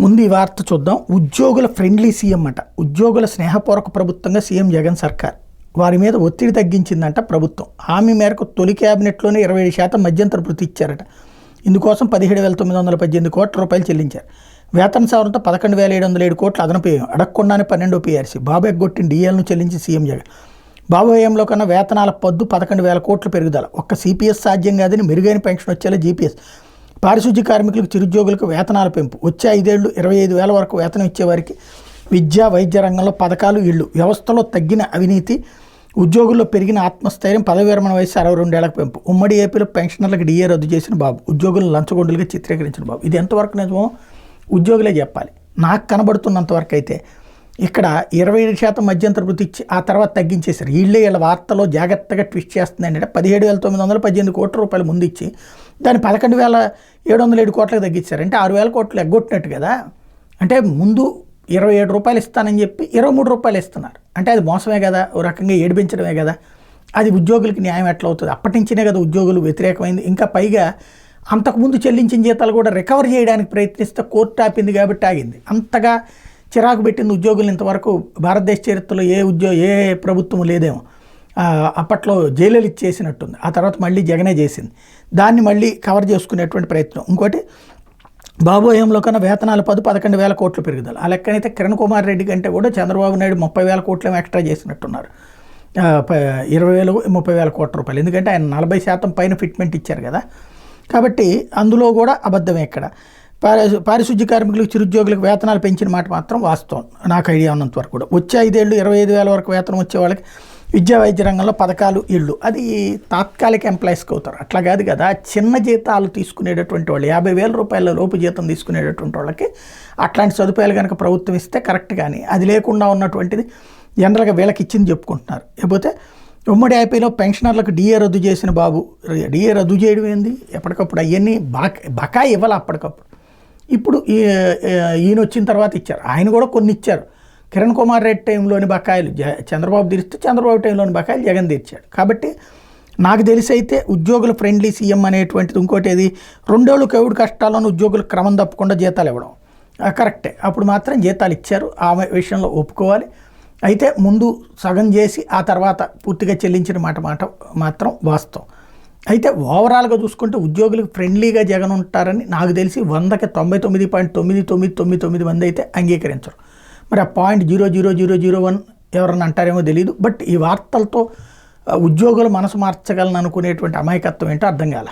ముందు ఈ వార్త చూద్దాం. ఉద్యోగుల ఫ్రెండ్లీ సీఎం అట. ఉద్యోగుల స్నేహపూర్వక ప్రభుత్వంగా సీఎం జగన్ సర్కార్ వారి మీద ఒత్తిడి తగ్గించిందంట ప్రభుత్వం. హామీ మేరకు తొలి క్యాబినెట్లోనే 27% మధ్యంతర భృతి ఇచ్చారట. ఇందుకోసం 17,918 కోట్ల రూపాయలు చెల్లించారు. వేతన సవరణతో 11,707 కోట్ల అదనపు వ్యయం. అడగకుండానే 12 పీఆర్సీ. బాబు ఎగ్గొట్టిన డీఎల్ను చెల్లించి సీఎం జగన్. బాబు వ్యయంలో కన్నా వేతనాల పద్దు 11,000 కోట్ల పెరుగుదల. ఒక్క సిపిఎస్ సాధ్యం కాదని మెరుగైన పెన్షన్ వచ్చేలా జీపీఎస్. పారిశుద్ధ్య కార్మికులకు, చిరుద్యోగులకు వేతనాల పెంపు. వచ్చే 5 ఏళ్లు 25,000 వరకు వేతనం ఇచ్చేవారికి. విద్య, వైద్య రంగంలో పథకాలు, ఇళ్ళు. వ్యవస్థలో తగ్గిన అవినీతి. ఉద్యోగుల్లో పెరిగిన ఆత్మస్థైర్యం. పదవి విరమణ వయసు 62 ఏళ్లకు పెంపు. ఉమ్మడి ఏపీలో పెన్షనర్లకు డిఏ రద్దు చేసిన బాబు. ఉద్యోగులను లంచగొండులుగా చిత్రీకరించిన బాబు. ఇది ఎంతవరకు నిజమో ఉద్యోగులే చెప్పాలి. నాకు కనబడుతున్నంతవరకు అయితే ఇక్కడ 27% మధ్యంతర భృతి ఇచ్చి ఆ తర్వాత తగ్గించేశారు. వీళ్ళ వార్తలో జాగ్రత్తగా ట్విస్ట్ చేస్తుంది ఏంటంటే 17,918 కోట్ల రూపాయలు ముందు ఇచ్చి దాన్ని 11,707 కోట్లకు తగ్గించారు. అంటే 6,000 కోట్లు ఎగ్గొట్టినట్టు కదా. అంటే ముందు 27 రూపాయలు ఇస్తానని చెప్పి 23 రూపాయలు ఇస్తున్నారు. అంటే అది మోసమే కదా, ఓ రకంగా ఏడిపించడమే కదా. అది ఉద్యోగులకి న్యాయం ఎట్లా అవుతుంది? అప్పటి నుంచినే కదా ఉద్యోగులు వ్యతిరేకమైంది. ఇంకా పైగా అంతకుముందు చెల్లించిన జీతాలు కూడా రికవర్ చేయడానికి ప్రయత్నిస్తే కోర్టు ఆపింది కాబట్టి ఆగింది. అంతగా చిరాకు పెట్టింది ఉద్యోగులు ఇంతవరకు భారతదేశ చరిత్రలో ఏ ప్రభుత్వం లేదేమో. అప్పట్లో జైలలిత చేసినట్టుంది. ఆ తర్వాత మళ్ళీ జగనే చేసింది. దాన్ని మళ్ళీ కవర్ చేసుకునేటువంటి ప్రయత్నం. ఇంకోటి బాబు హయాంలో కన్నా వేతనాల 11,000 కోట్లు పెరుగుదల. ఆ లెక్కనైతే కిరణ్ కుమార్ రెడ్డి కంటే కూడా చంద్రబాబు నాయుడు 30,000 కోట్లు ఎక్స్ట్రా చేసినట్టున్నారు. 20,000 30,000 కోట్ల రూపాయలు. ఎందుకంటే ఆయన 40% పైన ఫిట్మెంట్ ఇచ్చారు కదా. కాబట్టి అందులో కూడా అబద్ధమే. ఇక్కడ పారిశుద్ధ్య కార్మికులకు, చిరుద్యోగులకు వేతనాలు పెంచిన మాట మాత్రం వాస్తవం. నాకు ఐడియా ఉన్నంత వరకు కూడా వచ్చే 5 ఏళ్ళు 25,000 వరకు వేతనం వచ్చే వాళ్ళకి విద్యా వైద్య రంగంలో పథకాలు, ఇళ్ళు. అది తాత్కాలిక ఎంప్లాయీస్కి అవుతారు. అట్లా కాదు కదా. చిన్న జీతాలు తీసుకునేటటువంటి వాళ్ళు 50,000 రూపాయల లోపు జీతం తీసుకునేటటువంటి వాళ్ళకి అట్లాంటి సదుపాయాలు కనుక ప్రభుత్వం ఇస్తే కరెక్ట్. కానీ అది లేకుండా ఉన్నటువంటిది జనరల్గా వీళ్ళకి ఇచ్చింది చెప్పుకుంటున్నారు. లేకపోతే ఉమ్మడి ఏపీలో పెన్షనర్లకు డిఏ రద్దు చేసిన బాబు. డిఏ రద్దు చేయడం ఏంది? ఎప్పటికప్పుడు అవన్నీ బకాయి ఇవ్వాలి అప్పటికప్పుడు. ఇప్పుడు ఈయన వచ్చిన తర్వాత ఇచ్చారు. ఆయన కూడా కొన్ని ఇచ్చారు. కిరణ్ కుమార్ రెడ్డి టైంలోని బకాయిలు చంద్రబాబు తీరిస్తే చంద్రబాబు టైంలోని బకాయిలు జగన్ తీర్చాడు. కాబట్టి నాకు తెలిసి అయితే ఉద్యోగుల ఫ్రెండ్లీ సీఎం అనేటువంటిది. ఇంకోటి ఏది 2 ఏళ్ళు కోవిడ్ కష్టాలను ఉద్యోగులకు క్రమం తప్పకుండా జీతాలు ఇవ్వడం కరెక్టే. అప్పుడు మాత్రం జీతాలు ఇచ్చారు. ఆ విషయంలో ఒప్పుకోవాలి. అయితే ముందు సగం చేసి ఆ తర్వాత పూర్తిగా చెల్లించిన మాట మాత్రం వాస్తవం. అయితే ఓవరాల్గా చూసుకుంటే ఉద్యోగులకు ఫ్రెండ్లీగా జగన్ ఉంటారని నాకు తెలిసి 100కి 99.9999 మంది అయితే అంగీకరించరు. మరి ఆ 0.00001 ఎవరన్నా అంటారేమో తెలియదు. బట్ ఈ వార్తలతో ఉద్యోగులు మనసు మార్చగలను అనుకునేటువంటి అమాయకత్వం ఏంటో అర్థం కాల.